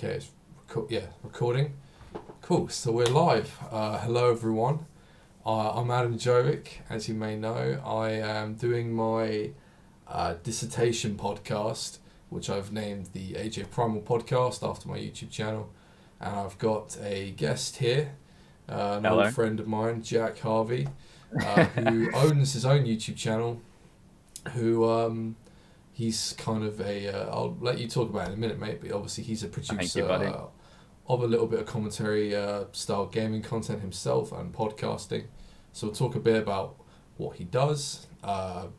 Okay, it's recording. Cool, so we're live. Hello, everyone. I'm Adam Jovic. As you may know, I am doing my Dissertation podcast, which I've named the AJ Primal Podcast after my YouTube channel. And I've got a guest here, an Hello. old friend of mine, Jack Harvey, who owns his own YouTube channel, who he's kind of I'll let you talk about it in a minute, mate, but obviously he's a Thank you, producer buddy. of a little bit of commentary style gaming content himself and podcasting. So we'll talk a bit about what he does. We'll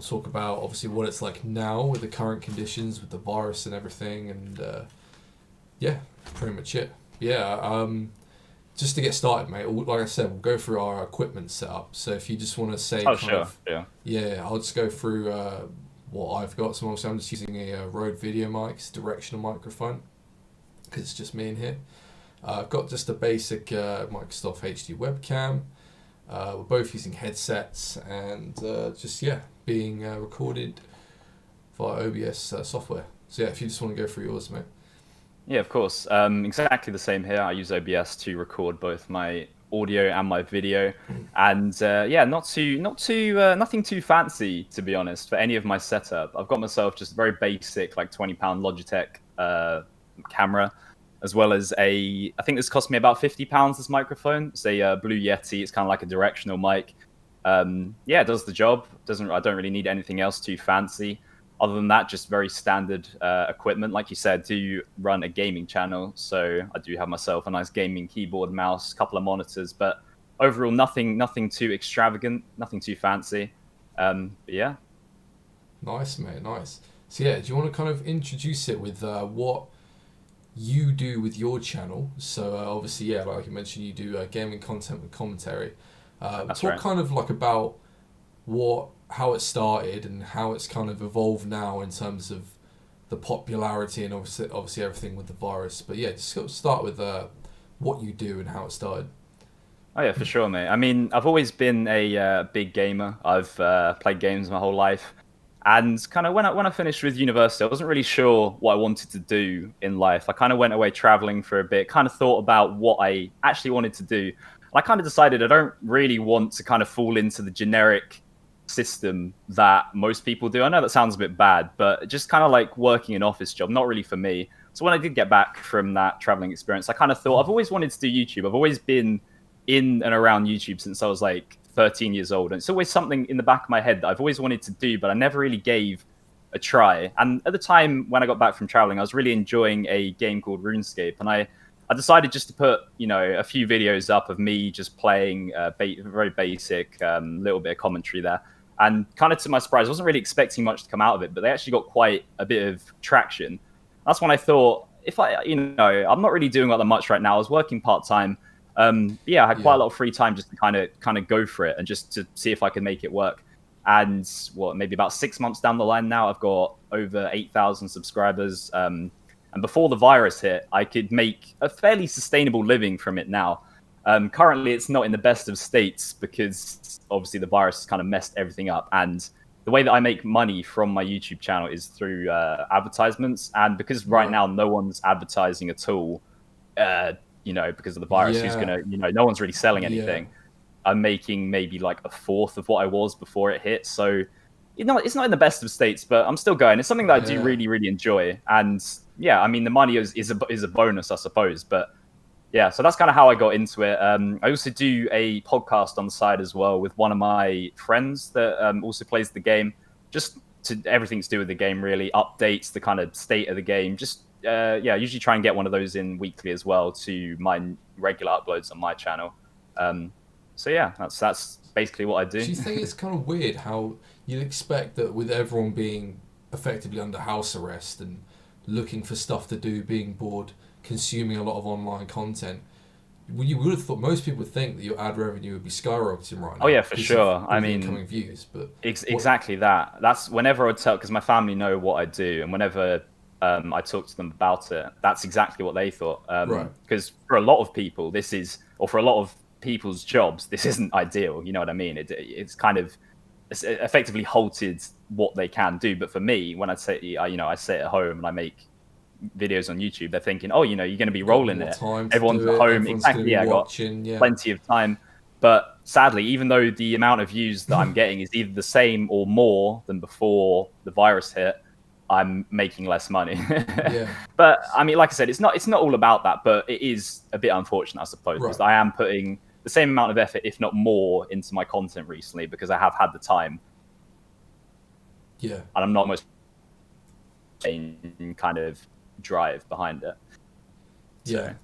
talk about obviously what it's like now with the current conditions with the virus and everything, and yeah, pretty much it. Yeah, just to get started, mate, like I said, we'll go through our equipment setup. So if you just want to say Oh, kind sure. of, Yeah. yeah, I'll just go through what I've got. So obviously I'm just using a Rode Video mic, it's a directional microphone, because it's just me in here. I've got just a basic Microsoft HD webcam. We're both using headsets and being recorded via OBS software. So yeah, if you just want to go through yours, mate. Yeah, of course. Exactly the same here. I use OBS to record both my audio and my video, and nothing too fancy, to be honest, for any of my setup. I've got myself just a very basic, like £20 Logitech camera, as well as I think this cost me about £50. This microphone. It's a Blue Yeti. It's kind of like a directional mic. It does the job. I don't really need anything else too fancy. Other than that, just very standard equipment. Like you said, do run a gaming channel, so I do have myself a nice gaming keyboard, mouse, couple of monitors, but overall nothing too extravagant, nothing too fancy. But yeah. Nice, mate, nice. So yeah, do you want to kind of introduce it with what you do with your channel? So obviously, yeah, like you mentioned, you do gaming content with commentary. That's Talk right. kind of like about how it started and how it's kind of evolved now in terms of the popularity and obviously everything with the virus. But yeah, just start with what you do and how it started. Oh yeah, for sure, mate. I mean, I've always been a big gamer. I've played games my whole life, and kind of when I finished with university, I wasn't really sure what I wanted to do in life. I kind of went away traveling for a bit, kind of thought about what I actually wanted to do. I kind of decided I don't really want to kind of fall into the generic system that most people do. I know that sounds a bit bad, but just kind of like working an office job, not really for me. So when I did get back from that traveling experience, I kind of thought I've always wanted to do YouTube. I've always been in and around YouTube since I was like 13 years old. And it's always something in the back of my head that I've always wanted to do, but I never really gave a try. And at the time when I got back from traveling, I was really enjoying a game called RuneScape. And I decided just to put, a few videos up of me just playing very basic, little bit of commentary there. And kind of to my surprise, I wasn't really expecting much to come out of it, but they actually got quite a bit of traction. That's when I thought, I'm not really doing all that much right now. I was working part-time. I had quite a Yeah. lot of free time just to kind of go for it and just to see if I could make it work. And maybe about 6 months down the line now, I've got over 8,000 subscribers. And before the virus hit, I could make a fairly sustainable living from it now. Currently, it's not in the best of states because obviously the virus has kind of messed everything up. And the way that I make money from my YouTube channel is through advertisements. And because right Right. now no one's advertising at all, because of the virus, who's Yeah. gonna, no one's really selling Yeah. anything. I'm making maybe like a fourth of what I was before it hit. So, it's not in the best of states, but I'm still going. It's something that I do Yeah. really, really enjoy. And yeah, I mean, the money is a bonus, I suppose. But yeah, so that's kind of how I got into it. I also do a podcast on the side as well with one of my friends that also plays the game. Just to everything to do with the game, really updates the kind of state of the game. Just usually try and get one of those in weekly as well to my regular uploads on my channel. So yeah, that's basically what I do. Do you think it's kind of weird how you'd expect that with everyone being effectively under house arrest and looking for stuff to do, being bored, consuming a lot of online content, you would have thought most people would think that your ad revenue would be skyrocketing right Oh now yeah, for because of sure. I all the mean, incoming views. But what? exactly that. That's whenever I tell, because my family know what I do, and whenever I talk to them about it, that's exactly what they thought. Right. Because for a lot of people, or for a lot of people's jobs, this isn't ideal. You know what I mean? It's kind of effectively halted what they can do. But for me, when I say, I sit at home and I make videos on YouTube, they're thinking, oh, you're going to be Got rolling more it. time to Everyone's do at it. home. Everyone's going to Exactly. be Yeah, I got watching. Yeah. plenty of time. But sadly, even though the amount of views that I'm getting is either the same or more than before the virus hit, I'm making less money. Yeah. But I mean, like I said, it's not all about that, but it is a bit unfortunate, I suppose, because Right. I am putting the same amount of effort, if not more, into my content recently because I have had the time Yeah. and I'm not much kind of drive behind it. Yeah. So.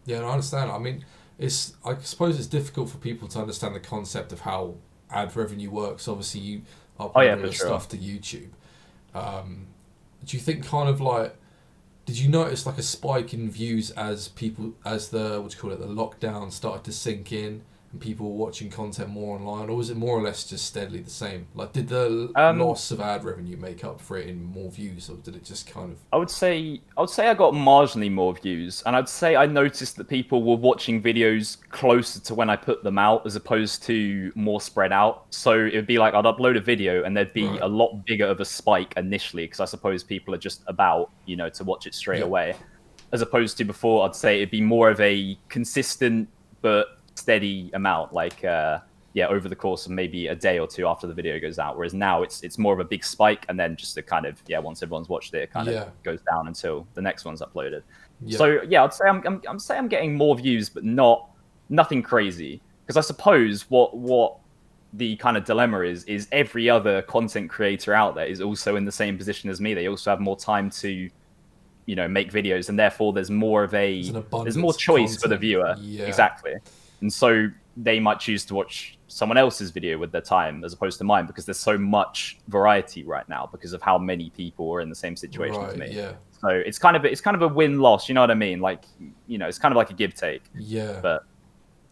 Yeah, and I understand. I mean, I suppose it's difficult for people to understand the concept of how ad revenue works. Obviously, you Oh upload yeah, all for your sure. stuff to YouTube. Do you think kind of like, did you notice like a spike in views as the what do you call it, the lockdown started to sink in and people were watching content more online, or was it more or less just steadily the same? Like, did the Um, loss of ad revenue make up for it in more views, or did it just kind of? I would say I got marginally more views, and I'd say I noticed that people were watching videos closer to when I put them out, as opposed to more spread out. So it would be like I'd upload a video, and there'd be Right. a lot bigger of a spike initially, because I suppose people are just about, to watch it straight Yeah. away, as opposed to before. I'd say it'd be more of a consistent but steady amount, like over the course of maybe a day or two after the video goes out. Whereas now it's more of a big spike, and then just a kind of once everyone's watched it, it kind of Yeah. goes down until the next one's uploaded. Yeah. So yeah, I'd say I'm getting more views, but nothing crazy. Because I suppose what the kind of dilemma is every other content creator out there is also in the same position as me. They also have more time to make videos, and therefore there's more There's an there's more abundance of choice for the content. viewer. Yeah. Exactly. And so they might choose to watch someone else's video with their time as opposed to mine, because there's so much variety right now because of how many people are in the same situation as Right. me. Yeah. So it's kind of a win-loss, you know what I mean? Like, it's kind of like a give take. Yeah. But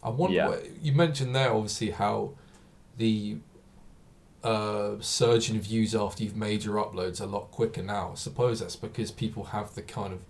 I wonder yeah. what you mentioned there. Obviously, how the surge in views after you've made your uploads a lot quicker now. I suppose that's because people have the kind of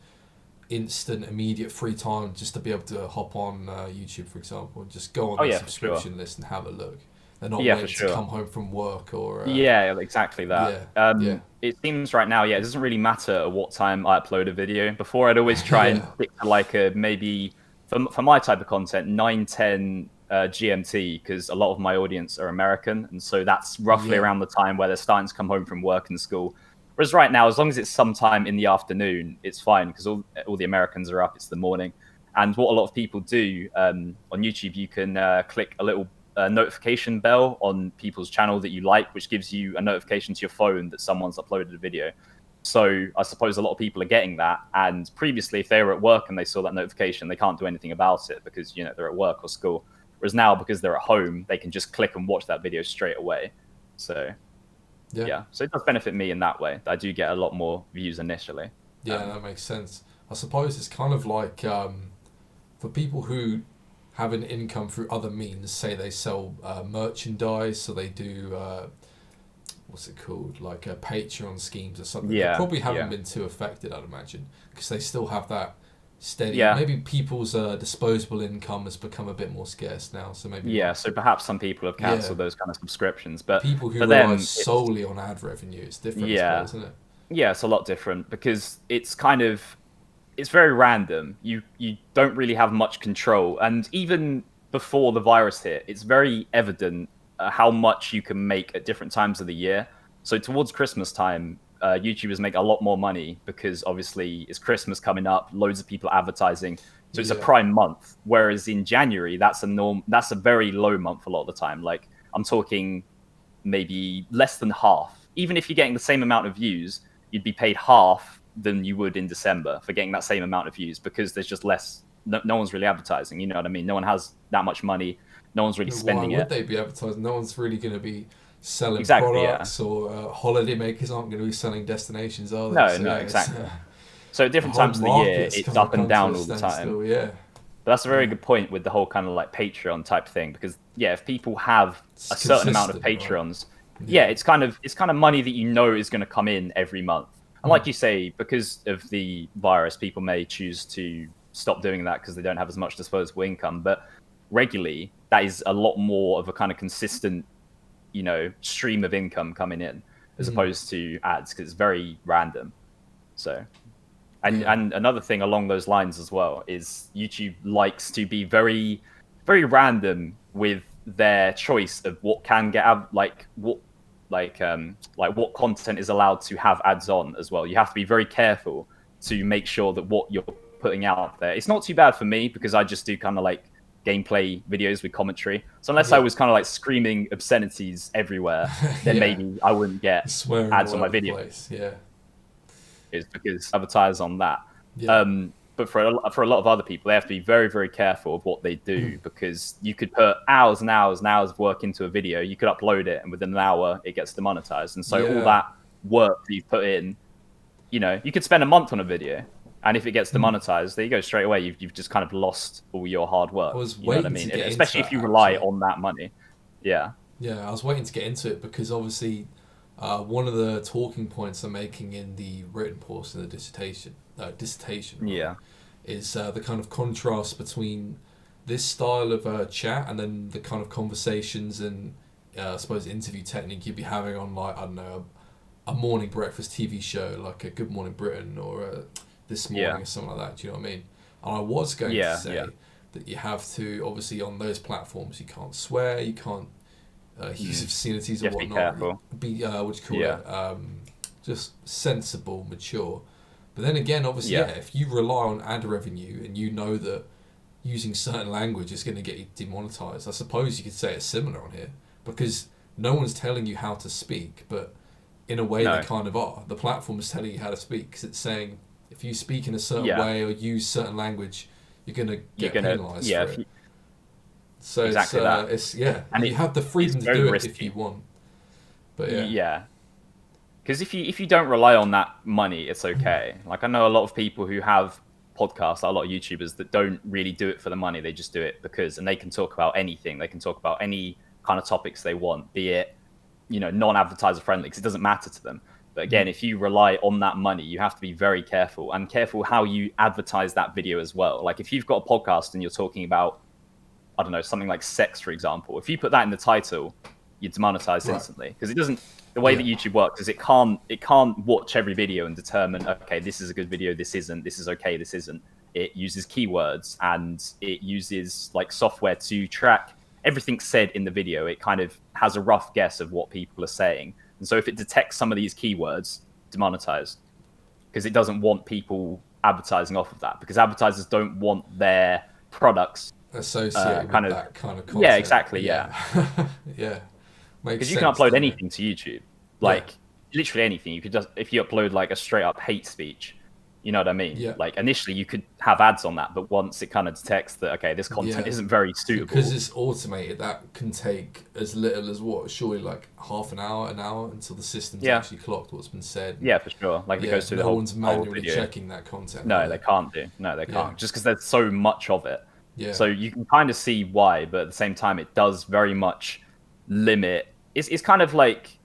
instant, immediate free time just to be able to hop on YouTube, for example, and just go on Oh their yeah, for sure. subscription list and have a look. They're not Yeah, for waiting to sure. come home from work or Yeah, exactly that. yeah, yeah, It seems right now, it doesn't really matter at what time I upload a video. Before, I'd always try and yeah, stick to like a maybe for my type of content 9-10 GMT, because a lot of my audience are American, and so that's roughly yeah, around the time where they're starting to come home from work and school. Whereas right now, as long as it's sometime in the afternoon, it's fine, because all the Americans are up. It's the morning, and what a lot of people do on YouTube, you can click a little notification bell on people's channel that you like, which gives you a notification to your phone that someone's uploaded a video. So I suppose a lot of people are getting that. And previously, if they were at work and they saw that notification, they can't do anything about it because they're at work or school. Whereas now, because they're at home, they can just click and watch that video straight away. So yeah, yeah, so it does benefit me in that way. I do get a lot more views initially. yeah. That makes sense. I suppose it's kind of like for people who have an income through other means. Say they sell merchandise, so they do what's it called, like Patreon schemes or something. They Yeah, probably haven't yeah, been too affected, I'd imagine, because they still have that steady. yeah. Maybe people's disposable income has become a bit more scarce now, so maybe Yeah, not. so perhaps some people have Yeah, cancelled those kind of subscriptions, but people who for rely them, it's solely on ad revenue, it's different, I yeah, suppose, isn't it? yeah, it's a lot different because it's very random. You don't really have much control, and even before the virus hit, it's very evident how much you can make at different times of the year. So towards Christmas time, YouTubers make a lot more money because obviously it's Christmas coming up, loads of people advertising, so it's a Yeah, prime month. Whereas in January, that's a very low month a lot of the time. Like I'm talking maybe less than half. Even if you're getting the same amount of views, you'd be paid half than you would in December for getting that same amount of views, because there's just less. No one's really advertising. You know what I mean? No one has that much money. No one's really why spending would it. they be advertising? No one's really going to be selling Exactly. Yeah. products, or holiday makers aren't going to be selling destinations, are they? No. So No. yeah, it's Exactly. So at the different whole times of the year, market's it's kind of up and come to a down all the time. standstill. Yeah, But that's a very yeah, good point with the whole kind of like Patreon type thing, because if people have it's a certain amount of consistent, right? Patreons, Yeah. it's kind of money that is going to come in every month. And Mm. like you say, because of the virus, people may choose to stop doing that because they don't have as much disposable income. But regularly, that is a lot more of a kind of consistent, stream of income coming in, as Mm. opposed to ads, because it's very random. So Yeah. And another thing along those lines as well is YouTube likes to be very, very random with their choice of what can get like what content is allowed to have ads on as well. You have to be very careful to make sure that what you're putting out there. It's not too bad for me because I just do kind of like gameplay videos with commentary. So unless I Yeah. was kind of like screaming obscenities everywhere, then Yeah. maybe I wouldn't get Swearing ads all on my over the video place. Yeah. is because advertise on that. Yeah. But for a lot of other people, they have to be very, very careful of what they do because you could put hours and hours and hours of work into a video. You could upload it, and within an hour, it gets demonetized. And so all Yeah. that work that you've put in, you could spend a month on a video, and if it gets demonetized, there you go straight away. You've just kind of lost all your hard I work. was You know what I waiting mean? to get into Especially if that you rely actually. on that money. Yeah. Yeah, I was waiting to get into it because obviously, one of the talking points I'm making in the written portion of the dissertation, rather, Yeah. is the kind of contrast between this style of chat and then the kind of conversations and I suppose interview technique you'd be having on like I don't know a morning breakfast TV show like a Good Morning Britain or This Morning Yeah. or something like that. Do you know what I mean? And I was going to Yeah. say Yeah. that you have to obviously on those platforms you can't swear, you can't use obscenities You or have to be whatnot. careful. Be what do you call Yeah. it? Just sensible, mature. But then again, obviously, Yeah. yeah, if you rely on ad revenue and you know that using certain language is going to get you demonetized, I suppose you could say it's similar on here because no one's telling you how to speak, but in a way they No. kind of are. The platform is telling you how to speak because it's saying if you speak in a certain Yeah. way or use certain language, you're going to You're get gonna. penalized Yeah. for it. So Exactly that. it's yeah, And you have the it's freedom to very do it if you risky. want. But yeah, Yeah, because if you don't rely on that money, it's okay. Like I know a lot of people who have podcasts, a lot of YouTubers that don't really do it for the money. They just do it because, and they can talk about anything. They can talk about any kind of topics they want, be it non-advertiser friendly, because it doesn't matter to them. But again, if you rely on that money, you have to be very careful and careful how you advertise that video as well. Like if you've got a podcast and you're talking about, I don't know, something like sex, for example, if you put that in the title, you're demonetized right, instantly because it doesn't. The way yeah, that YouTube works is it can't watch every video and determine, okay, this is a good video, this isn't, this is okay, this isn't. It uses keywords and it uses like software to track everything said in the video. It kind of has a rough guess of what people are saying, and so if it detects some of these keywords, demonetized, because it doesn't want people advertising off of that, because advertisers don't want their products associated with kind of. that kind of Yeah, content. exactly, yeah, Yeah, yeah, makes because you can sense, upload doesn't it? anything to YouTube, Yeah, like literally anything. You could just, if you upload like a straight up hate speech, you know what I mean? yeah, Like initially you could have ads on that, but once it kind of detects that, okay, this content yeah. isn't very Because suitable. it's automated, that can take as little as what, surely like half an hour until the system's Yeah, actually clocked what's been said. And yeah, for sure. Like it yeah, goes through the no whole one's whole manually video. checking that content, are No, they they? can't do. No, they Yeah, can't. Just because there's so much of it. yeah, So you can kind of see why, but at the same time, it does very much limit. It's kind of like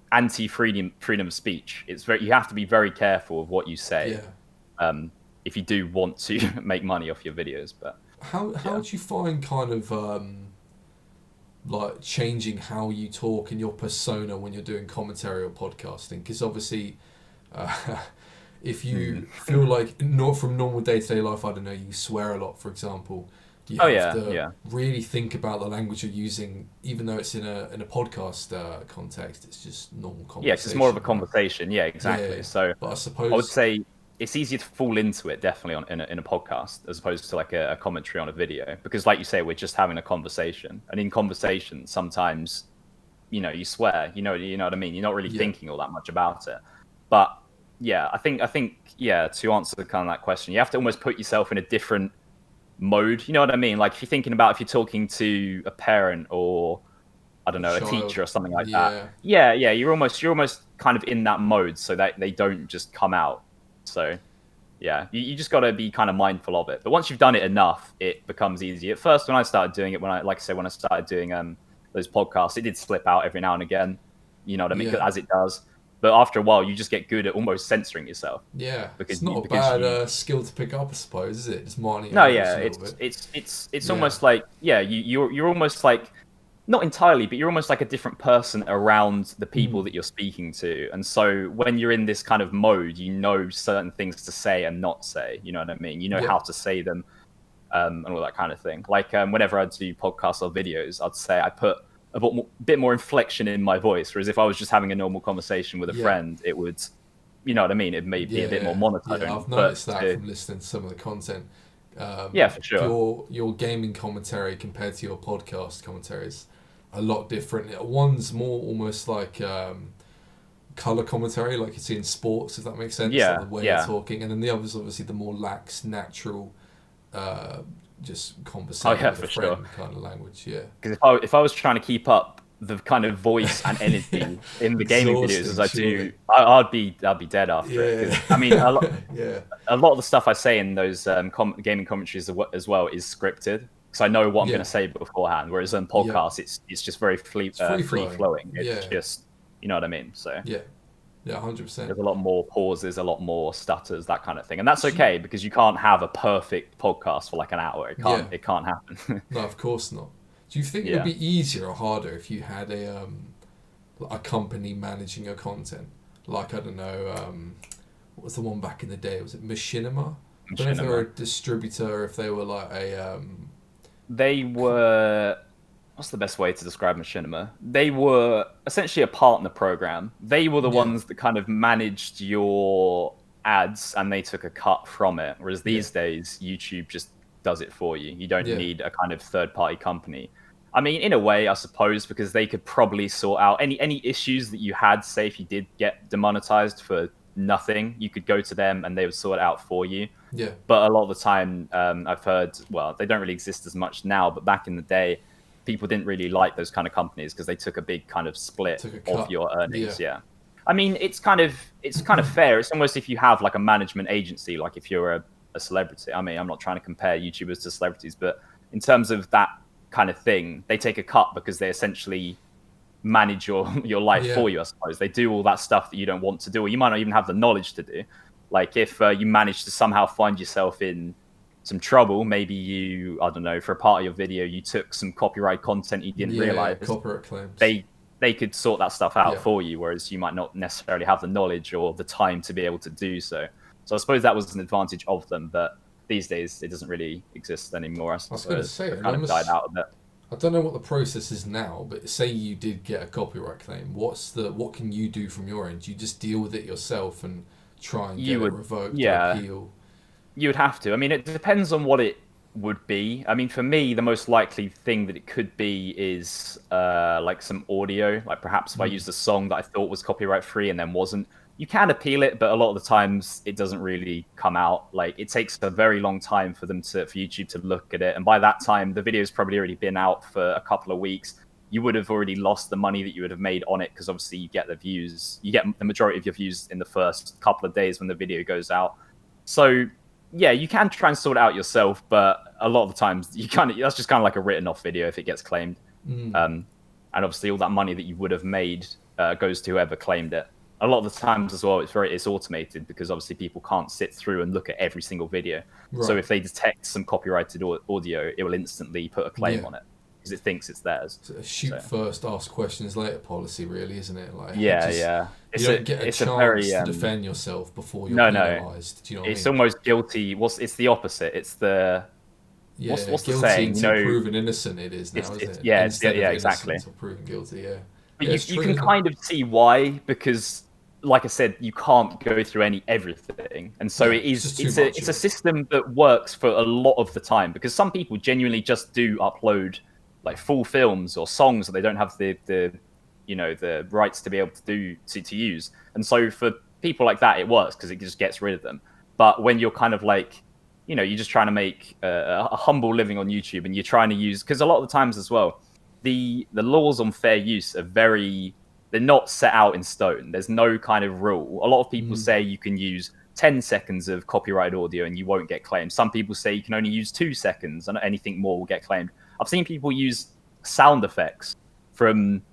freedom of speech. It's very, you have to be very careful of what you say, yeah. if you do want to make money off your videos. But How yeah, do you find kind of like changing how you talk and your persona when you're doing commentary or podcasting? Because obviously, uh, if you feel like not from normal day to day life, I don't know, you swear a lot, for example. You oh have yeah, to yeah, really think about the language you're using, even though it's in a podcast context. It's just normal yeah. 'Cause it's more of a conversation, right? conversation. Yeah, Yeah, yeah, exactly. yeah. So But I I would suppose, say it's easier to fall into it definitely in a podcast as opposed to like a commentary on a video, because like you say, we're just having a conversation, and in conversation sometimes you swear, you know what I mean, you're not really yeah, thinking all that much about it. But yeah, I think yeah, to answer kind of that question, you have to almost put yourself in a different mode, you know what I mean? Like if you're thinking about, if you're talking to a parent or I don't a know, a child, teacher or something like that. yeah, Yeah, you're almost kind of in that mode so that they don't just come out. So yeah, you just got to be kind of mindful of it. But once you've done it enough, it becomes easy. At first, when I started doing it, like I said, when I started doing those podcasts, it did slip out every now and again. You know what I mean? yeah. As it does. But after a while, you just get good at almost censoring yourself Yeah, because it's not a because bad you. skill to pick up, I suppose, is it? Just minding your No, language yeah, a little it's bit. it's it's it's Yeah, almost like, yeah, you're almost like not entirely, but you're almost like a different person around the people Mm. that you're speaking to. And so when you're in this kind of mode, you know certain things to say and not say. You know what I mean? You know Yeah. how to say them, and all that kind of thing. Like whenever I do podcasts or videos, I'd say I put bit more inflection in my voice. Whereas if I was just having a normal conversation with a Yeah. friend, it would, you know what I mean? It may be a bit more Yeah. Yeah. monotone. I've But noticed that from listening to some of the content. yeah, for sure. Your gaming commentary compared to your podcast commentary is a lot different. One's more almost like color commentary, like you see in sports, if that makes sense, like the Yeah, way you're yeah. talking, and then the other's obviously the more lax, natural, uh, just Oh conversating yeah, with a for sure. friend kind of language. Yeah, Because if I was trying to keep up the kind of voice and energy in the gaming videos as exhausting, I do, surely. I'd be dead after it. Yeah, Because I mean, yeah, a lot of the stuff I say in those gaming commentaries as well is scripted. Because I know what I'm going yeah, to say beforehand. Whereas on yeah. podcasts, it's just very It's free free flowing. flowing. It's Yeah, just, you know what I mean. So yeah, yeah, 100%. there's a lot more pauses, a lot more stutters, that kind of thing, and that's Do you, okay because you can't have a perfect podcast for like an hour. yeah, It can't happen. no, of course not. Do you think it would Yeah. be easier or harder if you had a company managing your content? Like, I don't know, what was the one back in the day? Was it Machinima? I don't know if they were a Machinima. distributor, or if they were like a They were, what's the best way to describe Machinima? They were essentially a partner program. They were the yeah, ones that kind of managed your ads and they took a cut from it. Whereas yeah, these days, YouTube just does it for you. You don't yeah, need a kind of third party company. I mean, in a way, I suppose, because they could probably sort out any issues that you had. Say, if you did get demonetized for nothing, you could go to them and they would sort it out for you. yeah, But a lot of the time, I've heard, well, they don't really exist as much now, but back in the day, people didn't really like those kind of companies because they took a big kind of split took a of cut. your Yeah, earnings. Yeah. I mean, it's kind of fair. It's almost if you have like a management agency, like if you're a celebrity. I mean, I'm not trying to compare YouTubers to celebrities, but in terms of that kind of thing, they take a cut because they essentially manage your life yeah, for you. I suppose they do all that stuff that you don't want to do, or you might not even have the knowledge to do. Like if you manage to somehow find yourself in some trouble, maybe you, I don't know, for a part of your video you took some copyright content you didn't yeah, realize, copyright claims. they they could sort that stuff out Yeah, for you, whereas you might not necessarily have the knowledge or the time to be able to do so. So I suppose that was an advantage of them, but these days it doesn't really exist anymore. I I was going to suppose say, they've kind of died out a bit. I don't know what the process is now, but say you did get a copyright claim. What can you do from your end? You just deal with it yourself and try and You get it would, revoked or yeah, appeal. you would have to. I mean, it depends on what it would be. I mean, for me, the most likely thing that it could be is like some audio. Like perhaps if I Mm. used a song that I thought was copyright free and then wasn't, you can appeal it, but a lot of the times it doesn't really come out. Like it takes a very long time for YouTube to look at it, and by that time the video's probably already been out for a couple of weeks. You would have already lost the money that you would have made on it because obviously you get the views, you get the majority of your views in the first couple of days when the video goes out. So yeah, you can try and sort it out yourself, but a lot of the times you kind of that's just kind of like a written off video if it gets claimed. Mm. And obviously all that money that you would have made goes to whoever claimed it. A lot of the times as well, it's automated because obviously people can't sit through and look at every single video. So Right. if they detect some copyrighted audio, it will instantly put a claim Yeah. on it because it thinks it's theirs. It's a shoot So first, ask questions later policy, really, isn't it? Like, it yeah, just yeah, you don't get a it's a very chance to defend yourself before you're no, penalised. Do you know what I it's mean? almost guilty. It's the opposite. It's the Yeah, what's the guilty saying? You until know, proven innocent. It is now, isn't it's it? yeah, Instead yeah, of exactly. innocent until proven guilty. Yeah, But yeah, it's you true, can isn't it? kind of see why because, like I said, you can't go through everything, and so Yeah, it it's is. just too much It's of a it. system that works for a lot of the time because some people genuinely just do upload like full films or songs that they don't have the the rights to be able to to use, and so for people like that it works because it just gets rid of them. But when you're kind of like you're just trying to make a humble living on YouTube and you're trying to use because a lot of the times as well the laws on fair use are they're not set out in stone. There's no kind of rule. A lot of people Mm. say you can use 10 seconds of copyrighted audio and you won't get claimed. Some people say you can only use 2 seconds and anything more will get claimed. I've seen people use sound effects from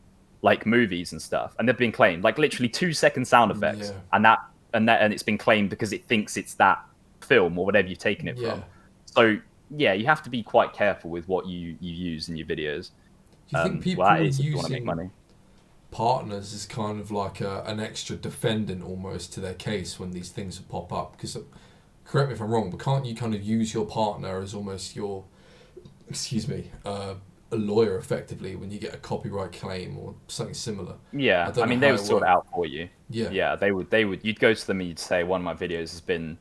like movies and stuff and they've been claimed like literally 2 second sound effects Yeah, and it's been claimed because it thinks it's that film or whatever you've taken it yeah. from. So yeah, you have to be quite careful with what you use in your videos. Do you think Well, that people are is if you want to make using money. partners as kind of like an extra defendant almost to their case when these things pop up? Because correct me if I'm wrong, but can't you kind of use your partner as almost your, excuse me, a lawyer effectively when you get a copyright claim or something similar? I Yeah, don't I know mean, they how would it sort it works. out for you. Yeah. Yeah, they would. You'd go to them and you'd say one of my videos has been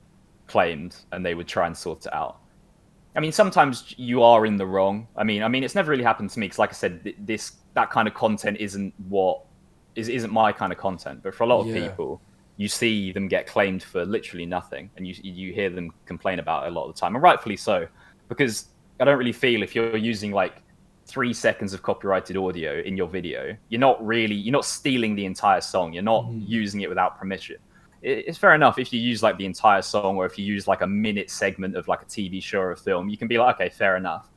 claimed, and they would try and sort it out. I mean, sometimes you are in the wrong. I mean, it's never really happened to me because, like I said, that kind of content isn't my kind of content. But for a lot of Yeah. people, you see them get claimed for literally nothing, and you hear them complain about it a lot of the time, and rightfully so, because I don't really feel if you're using like 3 seconds of copyrighted audio in your video, you're not stealing the entire song. You're not Mm, using it without permission. It's fair enough if you use like the entire song or if you use like a minute segment of like a TV show or a film, you can be like, okay, fair enough.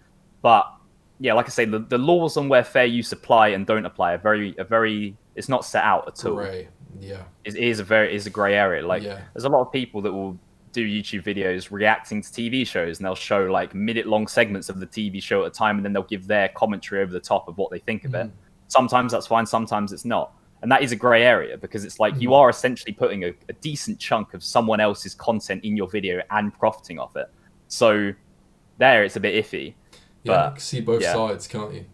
But yeah, like I say, the laws on where fair use apply and don't apply are very it's not set out at all. grey. Yeah. It is a grey area. Like Yeah. there's a lot of people that will do YouTube videos reacting to TV shows and they'll show like minute long segments of the TV show at a time and then they'll give their commentary over the top of what they think of it. Mm, Sometimes that's fine, sometimes it's not. And that is a grey area because it's like you mm. are essentially putting a decent chunk of someone else's content in your video and profiting off it. So there it's a bit iffy. Yeah, you But can see both yeah. sides, can't you?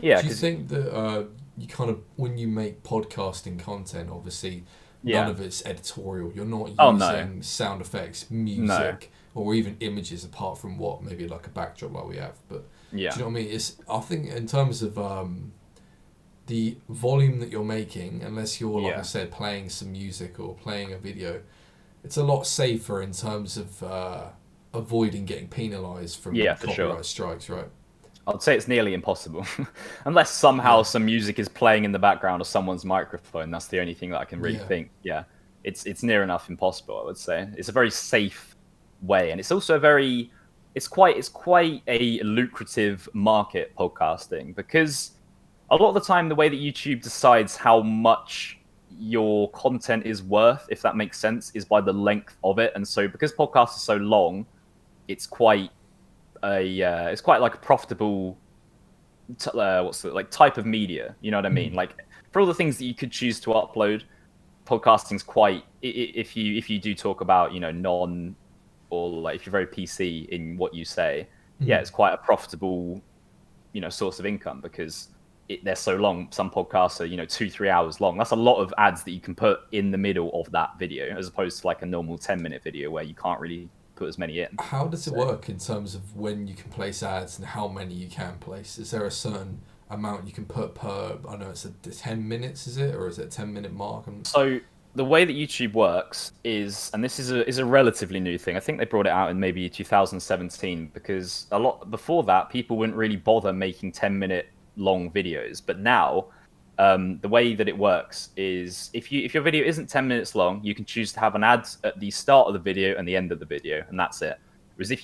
Yeah, Do you because think that you kind of, when you make podcasting content, obviously none yeah. of it's editorial. You're not Oh no. using sound effects, No. music, or even images apart from what maybe like a backdrop like we have. But Yeah. do you know what I mean? I think in terms of the volume that you're making, unless you're like I Yeah. said playing some music or playing a video, it's a lot safer in terms of avoiding getting penalised from Yeah, for sure. copyright strikes, right? I'd say it's nearly impossible. Unless somehow Yeah, some music is playing in the background of someone's microphone. That's the only thing that I can really yeah. think. Yeah. It's near enough impossible, I would say. It's a very safe way. And it's also a very it's quite a lucrative market podcasting because a lot of the time the way that YouTube decides how much your content is worth, if that makes sense, is by the length of it. And so because podcasts are so long, it's quite it's quite like a profitable what's the like type of media. You know what I mean? Mm. Like for all the things that you could choose to upload, podcasting's quite if you do talk about non or like if you're very PC in what you say, yeah, Mm. it's quite a profitable source of income because they're so long. Some podcasts are 2-3 hours long. That's a lot of ads that you can put in the middle of that video as opposed to like a normal 10-minute video where you can't really put as many in. How does it So work in terms of when you can place ads and how many you can place? Is there a certain amount you can put per? I know it's 10 minutes, is it, or is it a 10 minute mark? So the way that YouTube works is, and this is a relatively new thing. I think they brought it out in maybe 2017 because a lot before that people wouldn't really bother making 10-minute long videos. But now, the way that it works is if your video isn't 10 minutes long, you can choose to have an ad at the start of the video and the end of the video, and that's it. Whereas if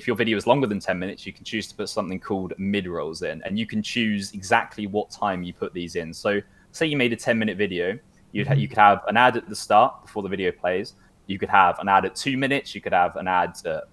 your video is longer than 10 minutes, you can choose to put something called mid rolls in, and you can choose exactly what time you put these in. So say you made a 10-minute video. Mhm. You could have an ad at the start before the video plays. You could have an ad at 2 minutes. You could have an ad at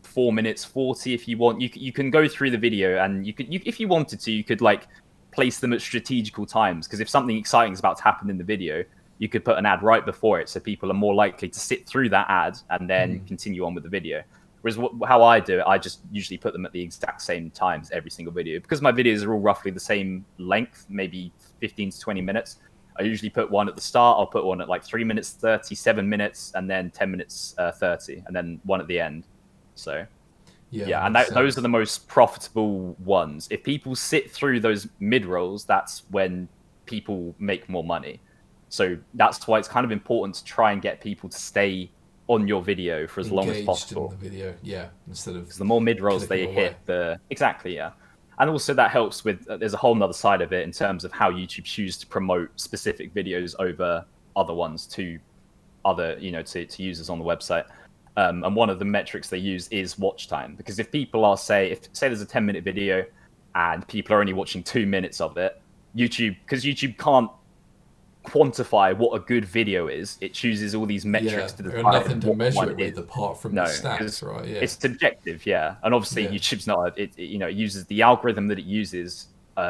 4 minutes 40 if you want. You can go through the video and if you wanted to, you could like place them at strategical times because if something exciting is about to happen in the video, you could put an ad right before it so people are more likely to sit through that ad and then Mm. continue on with the video. Whereas how I do it, I just usually put them at the exact same times every single video because my videos are all roughly the same length, maybe 15 to 20 minutes. I usually put one at the start. I'll put one at like 3 minutes 30, 7 minutes, and then 10 minutes 30, and then one at the end. So Yeah, that yeah, and makes those are sense. the most profitable ones. If people sit through those mid rolls, that's when people make more money. So that's why it's kind of important to try and get people to stay on your video for as long as Engaged in the possible. video, yeah, instead of Because the more mid rolls clicking they away. hit, the exactly, yeah. And also that helps with there's a whole nother side of it in terms of how YouTube choose to promote specific videos over other ones to other to users on the website. And one of the metrics they use is watch time because if people are if there's a 10-minute video and people are only watching 2 minutes of it, because YouTube can't quantify what a good video is, it chooses all these metrics Yeah, to there's nothing decide to what measure one it is. with apart from the No, stats, because right? Yeah, it's subjective, yeah. And obviously yeah. YouTube's not it uses the algorithm that it uses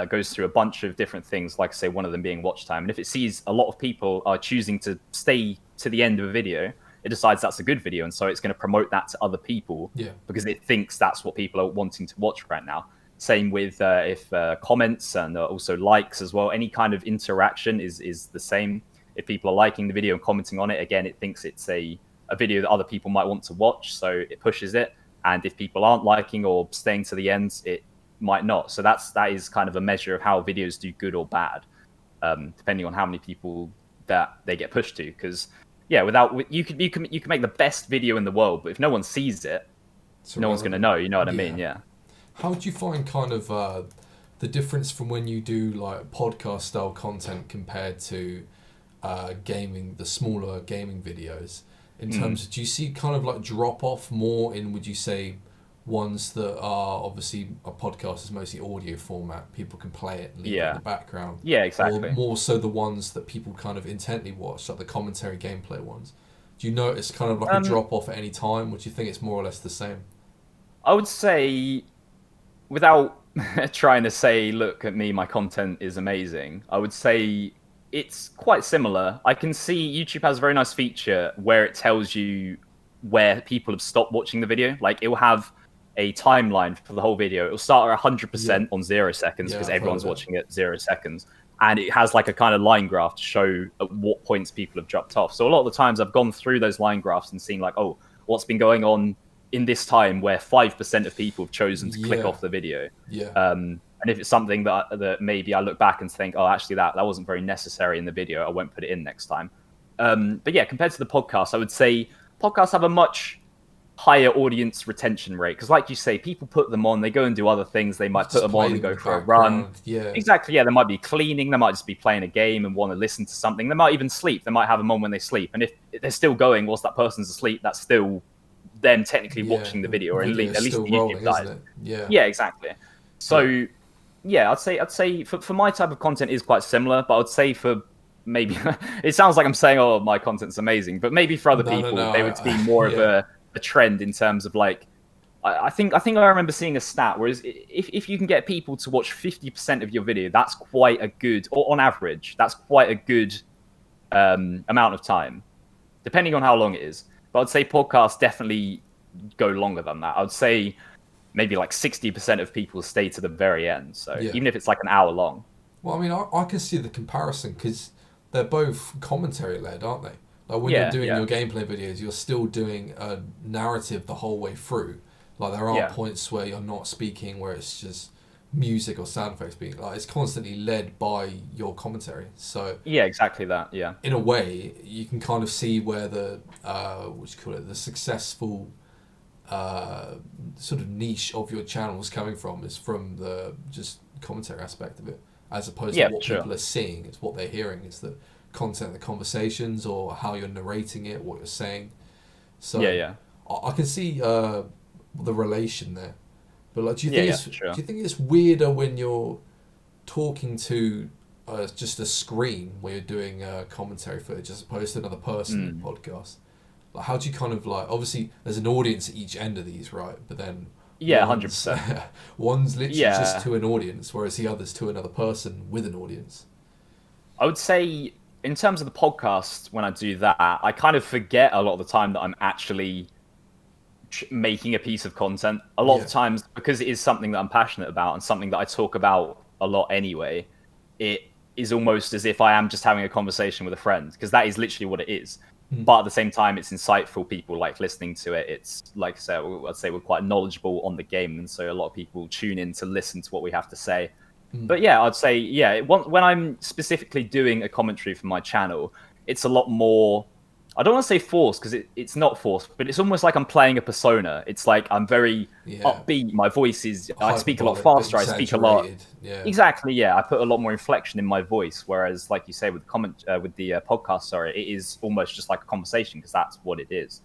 goes through a bunch of different things, like I say, one of them being watch time. And if it sees a lot of people are choosing to stay to the end of a video, it decides that's a good video, and so it's going to promote that to other people Yeah. because it thinks that's what people are wanting to watch right now. Same with if comments and also likes as well. Any kind of interaction is the same. If people are liking the video and commenting on it, again, it thinks it's a video that other people might want to watch, so it pushes it. And if people aren't liking or staying to the end, it might not. So that is kind of a measure of how videos do good or bad, depending on how many people that they get pushed to. Because you can make the best video in the world, but if no one sees it, no one's going to know. You know what I mean? Yeah. How do you find kind of the difference from when you do like podcast style content compared to gaming, the smaller gaming videos? In terms of, do you see kind of like drop off more in, would you say, ones that are obviously a podcast is mostly audio format, people can play it and leave it in the background? Yeah, exactly. Or more so the ones that people kind of intently watch, like the commentary gameplay ones? Do you notice kind of like a drop off at any time, or do you think it's more or less the same? I would say, without trying to say, look at me, my content is amazing, I would say it's quite similar. I can see YouTube has a very nice feature where it tells you where people have stopped watching the video. Like, it will have a timeline for the whole video. It will start at 100% on 0 seconds because everyone's watching at 0 seconds. And it has like a kind of line graph to show at what points people have dropped off. So a lot of the times I've gone through those line graphs and seen like, oh, what's been going on in this time where 5% of people have chosen to click off the video. And if it's something that maybe I look back and think, oh, actually that wasn't very necessary in the video, I won't put it in next time. But yeah, compared to the podcast, I would say podcasts have a much higher audience retention rate. Because like you say, people put them on, they go and do other things. They might put them on and go for a run. Yeah. Exactly, yeah. They might be cleaning. They might just be playing a game and want to listen to something. They might even sleep. They might have them on when they sleep. And if they're still going whilst that person's asleep, that's still them technically watching the video, or at least the YouTube side. Yeah, exactly. So yeah, I'd say for my type of content is quite similar, but I'd say for maybe it sounds like I'm saying, oh, my content's amazing, but maybe for other people they would be more of a trend in terms of like, I think I remember seeing a stat, whereas if you can get people to watch 50% of your video, that's quite a good, or on average, that's quite a good amount of time, depending on how long it is. But I'd say podcasts definitely go longer than that. I would say maybe like 60% of people stay to the very end. So even if it's like an hour long. Well, I mean, I can see the comparison because they're both commentary led, aren't they? Like when you're doing your gameplay videos, you're still doing a narrative the whole way through. Like there are points where you're not speaking, where it's just music or sound effects being like, it's constantly led by your commentary. So yeah, exactly that. Yeah, in a way, you can kind of see where the the successful sort of niche of your channel is coming from, is from the just commentary aspect of it, as opposed to what people are seeing. It's what they're hearing. It's the content, the conversations, or how you're narrating it, what you're saying. So I can see the relation there. But like, do you think it's weirder when you're talking to just a screen where you're doing commentary footage as opposed to another person in a podcast? Like, how do you kind of like, obviously there's an audience at each end of these, right? But then 100%. One's literally just to an audience, whereas the other's to another person with an audience. I would say in terms of the podcast, when I do that, I kind of forget a lot of the time that I'm actually making a piece of content. A lot of times, because it is something that I'm passionate about and something that I talk about a lot anyway, it is almost as if I am just having a conversation with a friend, because that is literally what it is. But at the same time, it's insightful. People like listening to it. It's like I said, I'd say we're quite knowledgeable on the game, and so a lot of people tune in to listen to what we have to say. But yeah, I'd say when I'm specifically doing a commentary for my channel, it's a lot more. I don't want to say forced, because it's not forced, but it's almost like I'm playing a persona. It's like I'm very upbeat. My voice is. I speak a lot faster. I speak a lot. Exactly. Yeah, I put a lot more inflection in my voice. Whereas, like you say, with the podcast, it is almost just like a conversation, because that's what it is.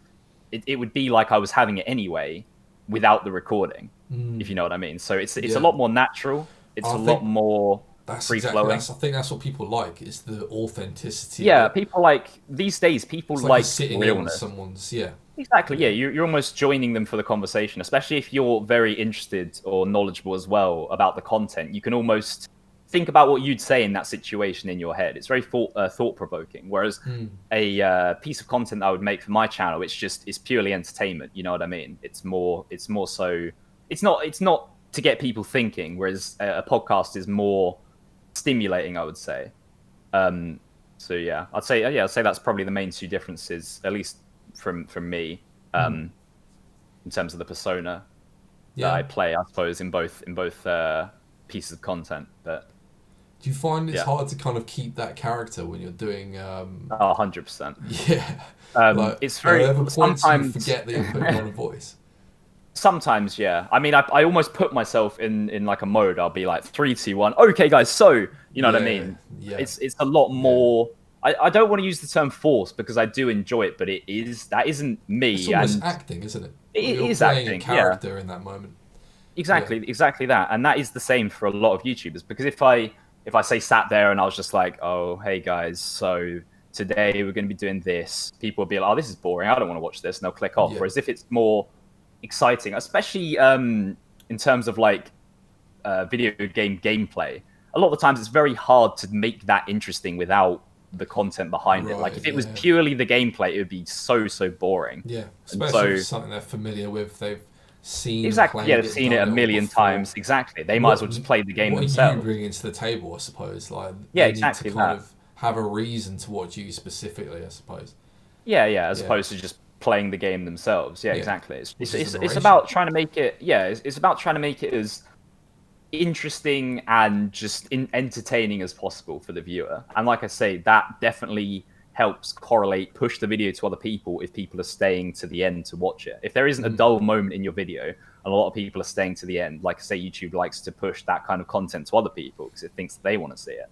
It would be like I was having it anyway, without the recording, if you know what I mean. So it's a lot more natural. It's a lot more free flowing. I think that's what people like, is the authenticity. Yeah, people like these days. People like sitting realness. In someone's Exactly. Yeah, you're almost joining them for the conversation, especially if you're very interested or knowledgeable as well about the content. You can almost think about what you'd say in that situation in your head. It's very thought provoking. Whereas a piece of content I would make for my channel, it's purely entertainment. You know what I mean? It's more so it's not to get people thinking. Whereas a podcast is more stimulating, I would say. So yeah, I'd say that's probably the main two differences, at least from me, in terms of the persona that I play. I suppose in both pieces of content, but. Do you find it's hard to kind of keep that character when you're doing? 100%. Yeah, it's very there are points sometimes you forget that you're putting on a voice. Sometimes, yeah. I mean, I almost put myself in like a mode. I'll be like 3, 2, 1. Okay, guys. So you know what I mean. Yeah. It's a lot more. I don't want to use the term force because I do enjoy it, but that isn't me. It's almost acting, isn't it? You're is playing acting. A character in that moment. Exactly that, and that is the same for a lot of YouTubers. Because if I say sat there and I was just like, oh, hey guys, so today we're going to be doing this, people will be like, oh, this is boring, I don't want to watch this, and they'll click off. Whereas if it's more exciting, especially in terms of like video game gameplay, a lot of the times it's very hard to make that interesting without the content behind it. Like if it was purely the gameplay, it would be so boring. Yeah, especially if it's something they're familiar with, they've seen they've seen it a million times. Exactly, they might as well just play the game themselves. What are you bringing to the table, I suppose? Like exactly need to kind of have a reason to watch you specifically, I suppose. As opposed to just playing the game themselves. Exactly. It's about trying to make it. It's about trying to make it as interesting and just entertaining as possible for the viewer. And like I say, that definitely helps push the video to other people if people are staying to the end to watch it. If there isn't a dull moment in your video and a lot of people are staying to the end, like I say, YouTube likes to push that kind of content to other people because it thinks they want to see it.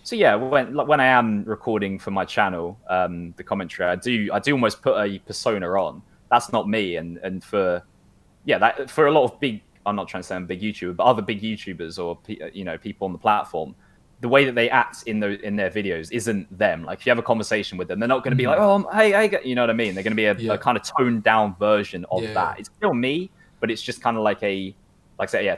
So yeah, when I am recording for my channel, the commentary, I do almost put a persona on. That's not me, and for a lot of big, I'm not trying to say I'm a big YouTuber, but other big YouTubers or people on the platform, the way that they act in their videos isn't them. Like if you have a conversation with them, they're not going to be like, oh, hey, you know what I mean? They're going to be a kind of toned down version of that. It's still me, but it's just kind of like a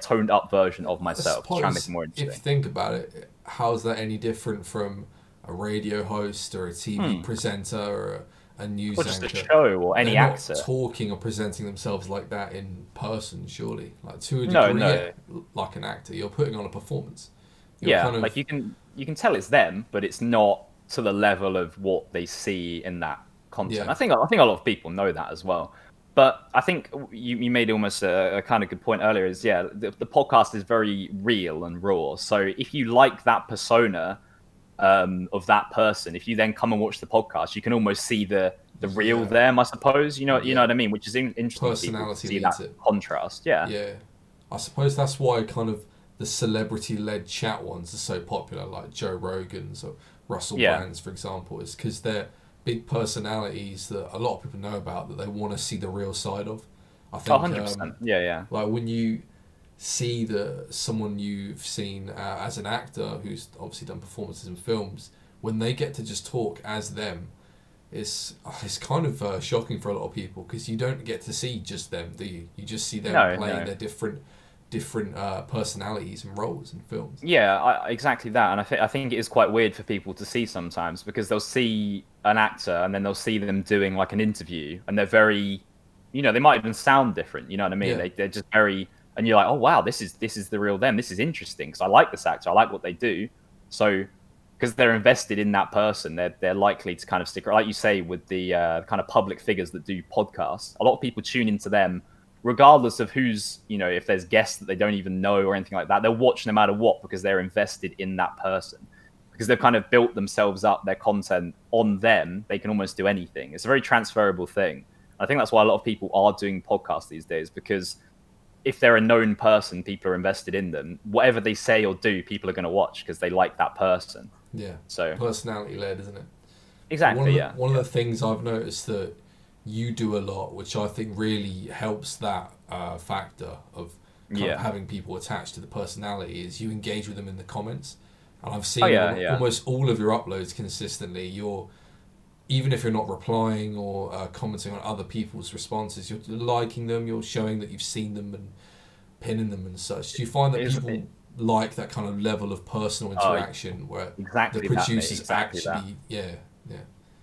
toned up version of myself, trying to make it more interesting. If you think about it, how's that any different from a radio host or a TV presenter or a news anchor? Or just a show or any actor. Talking or presenting themselves like that in person, surely. Like to a degree, like an actor, you're putting on a performance. Like you can tell it's them, but it's not to the level of what they see in that content. I think a lot of people know that as well. But I think you made almost a kind of good point earlier. Is the podcast is very real and raw. So if you like that persona of that person, if you then come and watch the podcast, you can almost see the real them, I suppose. You know what I mean? Which is interesting. Personality to see that contrast. Yeah. I suppose that's why kind of the celebrity-led chat ones are so popular, like Joe Rogan's or Russell Brand's, for example, is because they're big personalities that a lot of people know about that they want to see the real side of. I think 100%. Like when you see someone you've seen as an actor who's obviously done performances in films, when they get to just talk as them, it's kind of shocking for a lot of people because you don't get to see just them, do you? You just see them playing their different personalities and roles in films. Exactly that. And I think it is quite weird for people to see sometimes because they'll see an actor and then they'll see them doing like an interview and they're very, they might even sound different, you know what I mean? They're just very, and you're like, oh wow, this is the real them, this is interesting because I like this actor, I like what they do. So because they're invested in that person, they're likely to kind of stick, like you say, with the kind of public figures that do podcasts. A lot of people tune into them regardless of who's, if there's guests that they don't even know or anything like that. They'll watch no matter what because they're invested in that person. Because they've kind of built themselves up, their content on them, they can almost do anything. It's a very transferable thing. I think that's why a lot of people are doing podcasts these days, because if they're a known person, people are invested in them. Whatever they say or do, people are going to watch because they like that person. Yeah. So personality-led, isn't it? Exactly, One of the things I've noticed that you do a lot, which I think really helps that factor of kind of having people attached to the personality, is you engage with them in the comments. And I've seen almost all of your uploads consistently. Even if you're not replying or commenting on other people's responses, you're liking them, you're showing that you've seen them and pinning them and such. Do you find that people like that kind of level of personal Oh, interaction where the exactly that, mate. producers Exactly that. actually, yeah, yeah,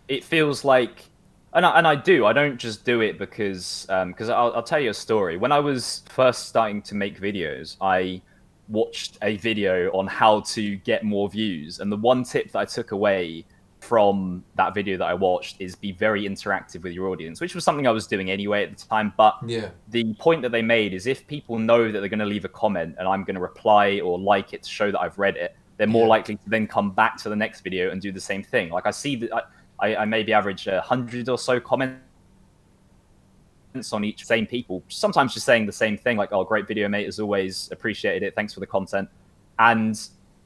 It feels like, and I do. I don't just do it because I'll tell you a story. When I was first starting to make videos, I watched a video on how to get more views, and the one tip that I took away from that video that I watched is be very interactive with your audience, which was something I was doing anyway at the time. But yeah, the point that they made is if people know that they're going to leave a comment and I'm going to reply or like it to show that I've read it, they're more yeah, likely to then come back to the next video and do the same thing. Like I see that I maybe average 100 or so comments on each, same people, sometimes just saying the same thing, like, "Oh, great video, mate, as always, appreciated it, thanks for the content." And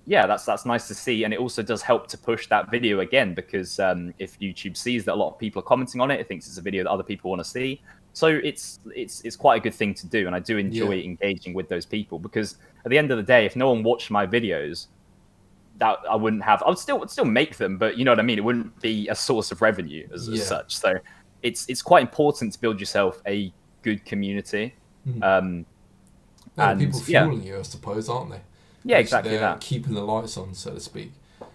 yeah, that's nice to see, and it also does help to push that video again because if YouTube sees that a lot of people are commenting on it, it thinks it's a video that other people want to see. So it's quite a good thing to do, and I do enjoy yeah, engaging with those people because at the end of the day, if no one watched my videos, that I wouldn't have. I would still make them, but you know what I mean. It wouldn't be a source of revenue as yeah. such. So it's quite important to build yourself a good community. Mm. Um, Yeah, the people and yeah, fueling you, I suppose, aren't they? yeah, Basically, exactly they're that, keeping the lights on, so to speak.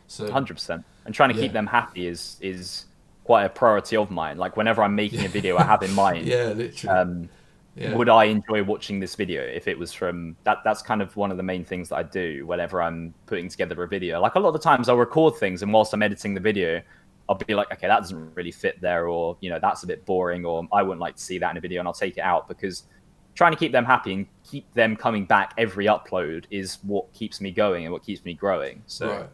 So 100%. And trying to keep yeah, them happy is quite a priority of mine. Like whenever I'm making a video, I have in mind. yeah, literally, Um, yeah, would I enjoy watching this video if it was from that? That's kind of one of the main things that I do whenever I'm putting together a video. Like a lot of the times I'll record things and whilst I'm editing the video, I'll be like, okay, that doesn't really fit there, or you know, that's a bit boring, or I wouldn't like to see that in a video, and I'll take it out because trying to keep them happy and keep them coming back every upload is what keeps me going and what keeps me growing. So right.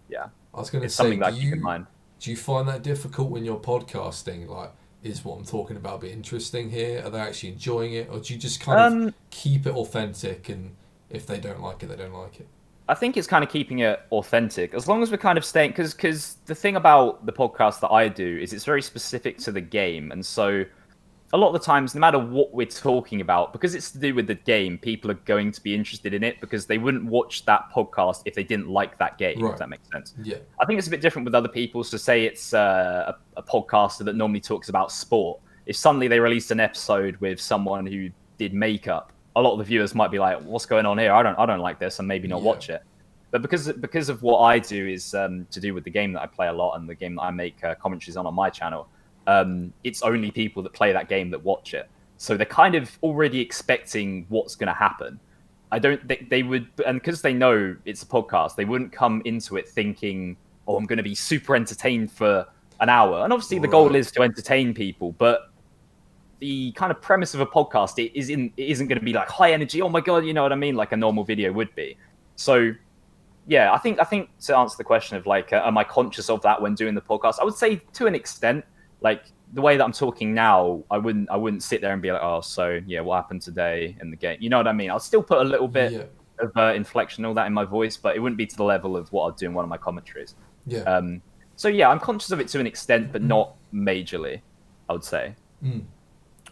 yeah, I was going to it's say, something that I keep in mind. do you find that difficult when you're podcasting? Like, is what I'm talking about a bit interesting here? Are they actually enjoying it, or do you just kind of Um, keep it authentic? And if they don't like it, they don't like it. I think it's kind of keeping it authentic, as long as we're kind of staying. Because the thing about the podcast that I do is it's very specific to the game, and so a lot of the times, no matter what we're talking about, because it's to do with the game, people are going to be interested in it because they wouldn't watch that podcast if they didn't like that game, if Right. that makes sense. Yeah. I think it's a bit different with other people. So, say it's a podcaster that normally talks about sport. If suddenly they released an episode with someone who did makeup, a lot of the viewers might be like, "What's going on here? I don't like this," and maybe not Yeah. watch it. But because of what I do is to do with the game that I play a lot and the game that I make commentaries on my channel, it's only people that play that game that watch it. So they're kind of already expecting what's going to happen. I don't think they would, and because they know it's a podcast, they wouldn't come into it thinking, "Oh, I'm going to be super entertained for an hour." And obviously, the goal Right. is to entertain people, but the kind of premise of a podcast it isn't going to be like high energy. Oh my god, you know what I mean? Like a normal video would be. So yeah, I think to answer the question of like, am I conscious of that when doing the podcast? I would say to an extent. Like the way that I'm talking now, I wouldn't sit there and be like, "Oh, so yeah, what happened today in the game?" You know what I mean? I'll still put a little bit Yeah. of inflection, all that in my voice, but it wouldn't be to the level of what I'd do in one of my commentaries. Yeah. So yeah, I'm conscious of it to an extent, but not majorly. I would say. Mm.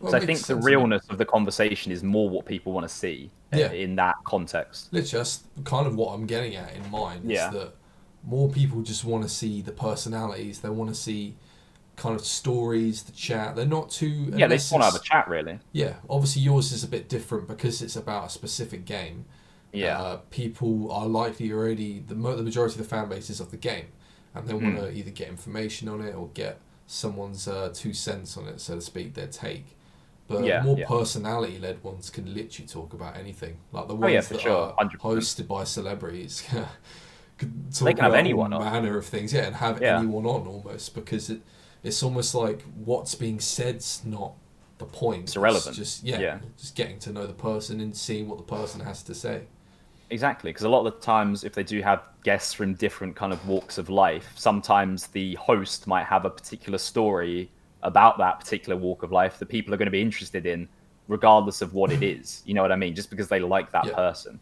Well, So I it makes think the sense. I mean, realness of the conversation is more what people want to see yeah. in that context. Literally, that's kind of what I'm getting at in mind is Yeah. that more people just want to see the personalities. They want to see kind of stories, the chat. They're not too Yeah, they unless just want to have a it's chat, really. yeah. Obviously, yours is a bit different because it's about a specific game. Yeah. People are likely already the majority of the fan base is of the game, and they want to either get information on it or get someone's 2 cents on it, so to speak, their take. But Yeah. more Yeah. personality-led ones can literally talk about anything. Like the Oh yeah, ones for that sure. are 100%. hosted by celebrities could They talk can have about all anyone on. manner of things. Yeah, and have Yeah. anyone on almost because it's almost like what's being said's not the point. It's irrelevant. It's just Yeah. just getting to know the person and seeing what the person has to say. Exactly, because a lot of the times, if they do have guests from different kind of walks of life, sometimes the host might have a particular story about that particular walk of life that people are going to be interested in, regardless of what it is. You know what I mean? Just because they like that Yeah. person.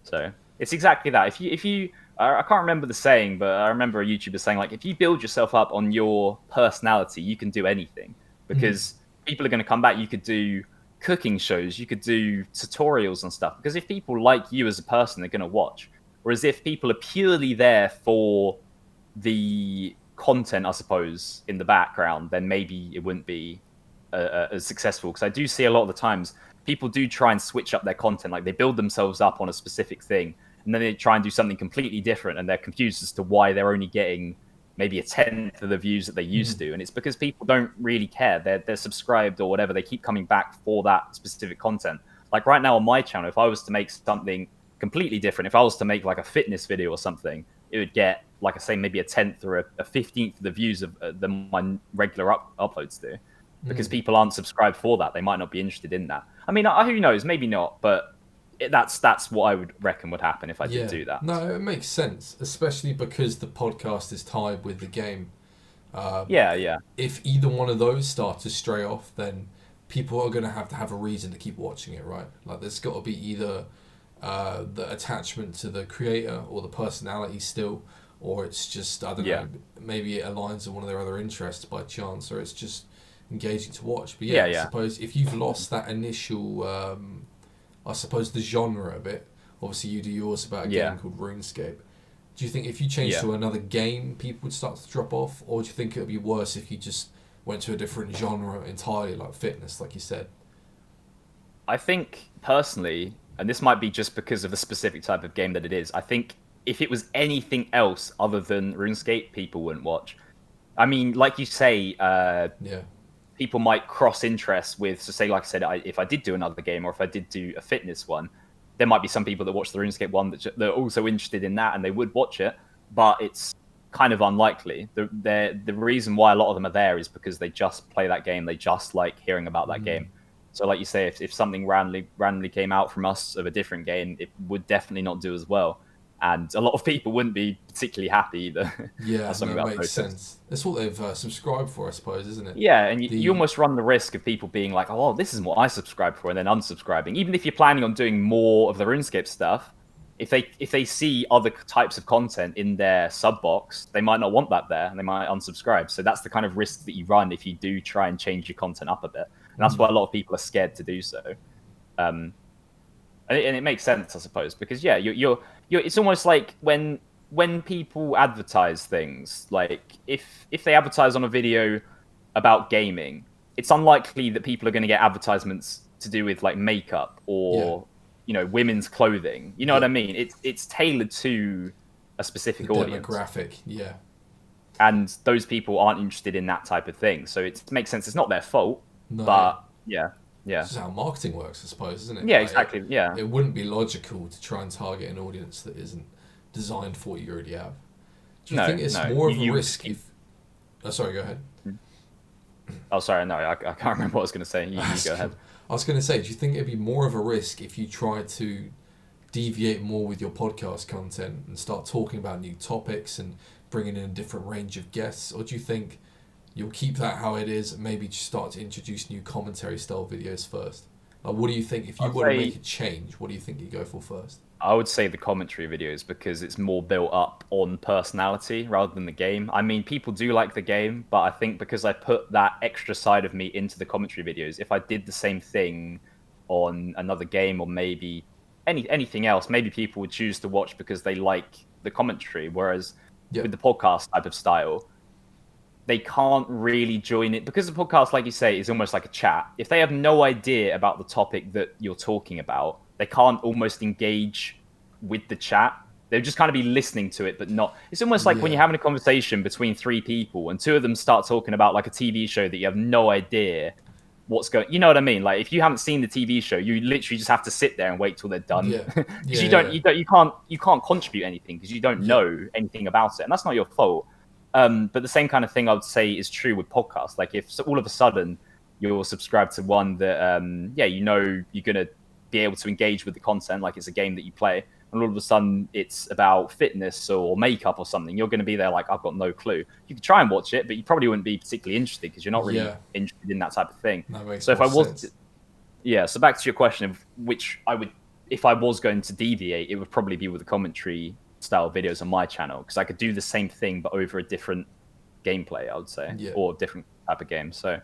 So it's exactly that. If you, I can't remember the saying, but I remember a YouTuber saying like, if you build yourself up on your personality, you can do anything because people are going to come back. You could do cooking shows, you could do tutorials and stuff because if people like you as a person, they're going to watch. Whereas if people are purely there for the content, I suppose, in the background, then maybe it wouldn't be as successful. Because I do see a lot of the times people do try and switch up their content, like they build themselves up on a specific thing, and then they try and do something completely different, and they're confused as to why they're only getting maybe a tenth of the views that they used to, and it's because people don't really care. They're subscribed or whatever. They keep coming back for that specific content. Like right now on my channel, if I was to make something completely different, if I was to make like a fitness video or something, it would get, like I say, maybe a tenth or a 15th of the views of than my regular uploads do, because people aren't subscribed for that. They might not be interested in that. I mean, who knows? Maybe not, but that's what I would reckon would happen if I did do that. No, it makes sense, especially because the podcast is tied with the game. Yeah. If either one of those start to stray off, then people are going to have a reason to keep watching it, right? Like, there's got to be either the attachment to the creator or the personality still, or it's just, I don't know, maybe it aligns with one of their other interests by chance, or it's just engaging to watch. But I suppose if you've lost that initial, I suppose, the genre of it, obviously you do yours about a game called RuneScape. Do you think if you change to another game, people would start to drop off, or do you think it would be worse if you just went to a different genre entirely, like fitness, like you said? I think personally, and this might be just because of the specific type of game that it is, I think if it was anything else other than RuneScape, people wouldn't watch. I mean, like you say, people might cross interests with, so say, like I said, if I did do another game, or if I did do a fitness one, there might be some people that watch the RuneScape one that are also interested in that, and they would watch it, but it's kind of unlikely. The reason why a lot of them are there is because they just play that game. They just like hearing about that game. So like you say, if something randomly came out from us of a different game, it would definitely not do as well. And a lot of people wouldn't be particularly happy either. Yeah, that makes sense. That's what they've subscribed for, I suppose, isn't it? Yeah, and you almost run the risk of people being like, oh, this isn't what I subscribed for, and then unsubscribing. Even if you're planning on doing more of the RuneScape stuff, if they see other types of content in their sub box, they might not want that there, and they might unsubscribe. So that's the kind of risk that you run if you do try and change your content up a bit. And that's why a lot of people are scared to do so. And it makes sense, I suppose, because you're it's almost like when people advertise things, like if they advertise on a video about gaming, it's unlikely that people are going to get advertisements to do with like makeup or women's clothing. You know what I mean? It's tailored to a specific audience, demographic. Yeah, and those people aren't interested in that type of thing. So it makes sense. It's not their fault, but yeah. This is how marketing works, I suppose, isn't it? Yeah, exactly. Yeah. It wouldn't be logical to try and target an audience that isn't designed for what you already have. Do you think it's more of a risk if... Oh, sorry, go ahead. Oh, sorry, no, I can't remember what I was going to say. You go ahead. I was going to say, do you think it'd be more of a risk if you try to deviate more with your podcast content and start talking about new topics and bringing in a different range of guests? Or do you think you'll keep that how it is and maybe just start to introduce new commentary style videos first? Like, what do you think, if you were to make a change, what do you think you go for first? I would say the commentary videos, because it's more built up on personality rather than the game. I mean, people do like the game, but I think because I put that extra side of me into the commentary videos, if I did the same thing on another game or maybe anything else, maybe people would choose to watch because they like the commentary. Whereas with the podcast type of style, they can't really join it because the podcast, like you say, is almost like a chat. If they have no idea about the topic that you're talking about, they can't almost engage with the chat. They'll just kind of be listening to it, but not. It's almost like when you're having a conversation between three people and two of them start talking about like a TV show that you have no idea what's going. You know what I mean? Like if you haven't seen the TV show, you literally just have to sit there and wait till they're done. Because you can't contribute anything because you don't know anything about it, and that's not your fault. But the same kind of thing I would say is true with podcasts. Like if all of a sudden you're subscribed to one that, you're going to be able to engage with the content, like it's a game that you play, and all of a sudden it's about fitness or makeup or something, you're going to be there like, I've got no clue. You could try and watch it, but you probably wouldn't be particularly interested because you're not really interested in that type of thing. So if I was... so back to your question of which I would, if I was going to deviate, it would probably be with the commentary style videos on my channel, because I could do the same thing but over a different gameplay, I would say, or different type of game. So,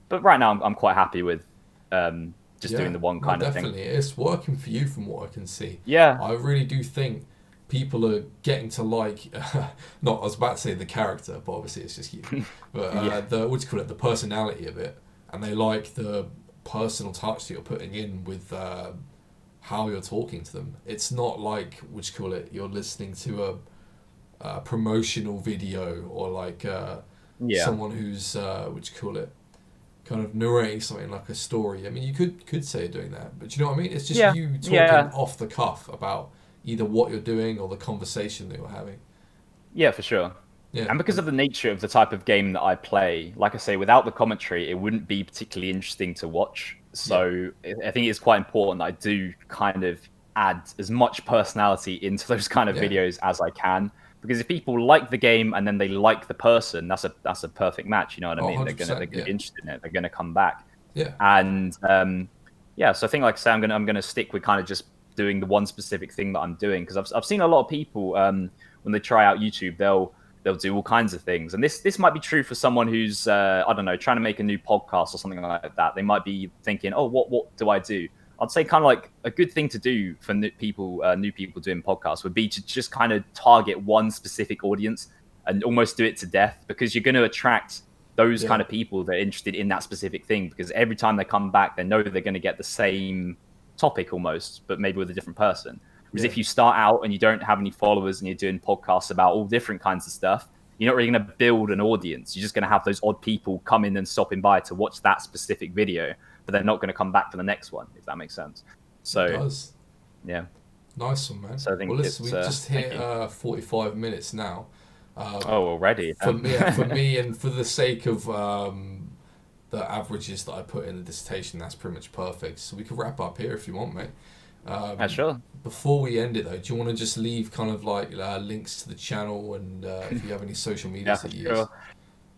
but right now I'm quite happy with just doing the one kind of thing. Definitely, it's working for you from what I can see. Yeah, I really do think people are getting to like, not, I was about to say the character, but obviously it's just you. But the, what do you call it, the personality of it, and they like the personal touch that you're putting in with how you're talking to them. It's not like, what you call it, you're listening to a promotional video, or like Yeah. someone who's what you call it, kind of narrating something like a story. I mean, you could say you're doing that, but you know what I mean. It's just Yeah. you talking Yeah. off the cuff about either what you're doing or the conversation that you're having. Yeah, for sure. Yeah, And because of the nature of the type of game that I play, like I say, without the commentary, it wouldn't be particularly interesting to watch. yeah, So I think it's quite important that I do kind of add as much personality into those kind of yeah. videos as I can. Because if people like the game and then they like the person, that's a perfect match. You know what I Oh, mean? They're 100%. gonna Yeah, be interested in it. They're gonna come back. yeah, And yeah, so I think, like I say, I'm gonna stick with kind of just doing the one specific thing that I'm doing, because I've seen a lot of people when they try out YouTube, they'll do all kinds of things, and this might be true for someone who's I don't know, trying to make a new podcast or something like that. They might be thinking, oh, what do I do? I'd say kind of like a good thing to do for new people doing podcasts would be to just kind of target one specific audience and almost do it to death, because you're going to attract those yeah, kind of people that are interested in that specific thing, because every time they come back, they know they're going to get the same topic almost, but maybe with a different person. Whereas yeah, if you start out and you don't have any followers and you're doing podcasts about all different kinds of stuff, you're not really going to build an audience. You're just going to have those odd people come in and stopping by to watch that specific video, but they're not going to come back for the next one, if that makes sense. it So, does. yeah. Nice one, man. So I Well, think listen, it's, we've just thank hit you. 45 minutes now. Um, Oh, already. for me, yeah, for me, and for the sake of the averages that I put in the dissertation, that's pretty much perfect. So we can wrap up here if you want, mate. Um, Sure. Before we end it, though, do you want to just leave kind of like links to the channel, and if you have any social Yeah, medias for that you use? sure.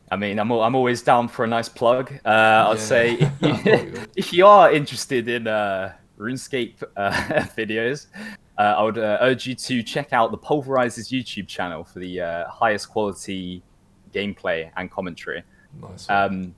I mean, I'm always down for a nice plug. I'd say Yeah, if you I thought you would. if you are interested in RuneScape videos, I would urge you to check out the Pulverises YouTube channel for the highest quality gameplay and commentary. Nice one. Um,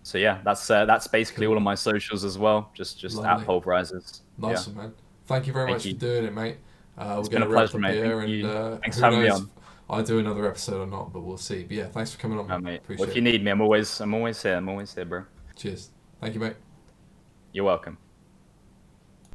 so yeah, that's basically all Cool. of my socials as well. Just at Lovely. Pulverises. Yeah, Nice one, man. Thank you very thank much for you. doing it, mate. We're It's going been a to wrap pleasure, up mate. Thank here, and you. Thanks for who having me knows if on. I do another episode or not, but we'll see. But yeah, thanks for coming on, Oh, man. mate. Well, Appreciate if you it. need me, I'm always here. I'm always here, bro. Cheers. Thank you, mate. You're welcome.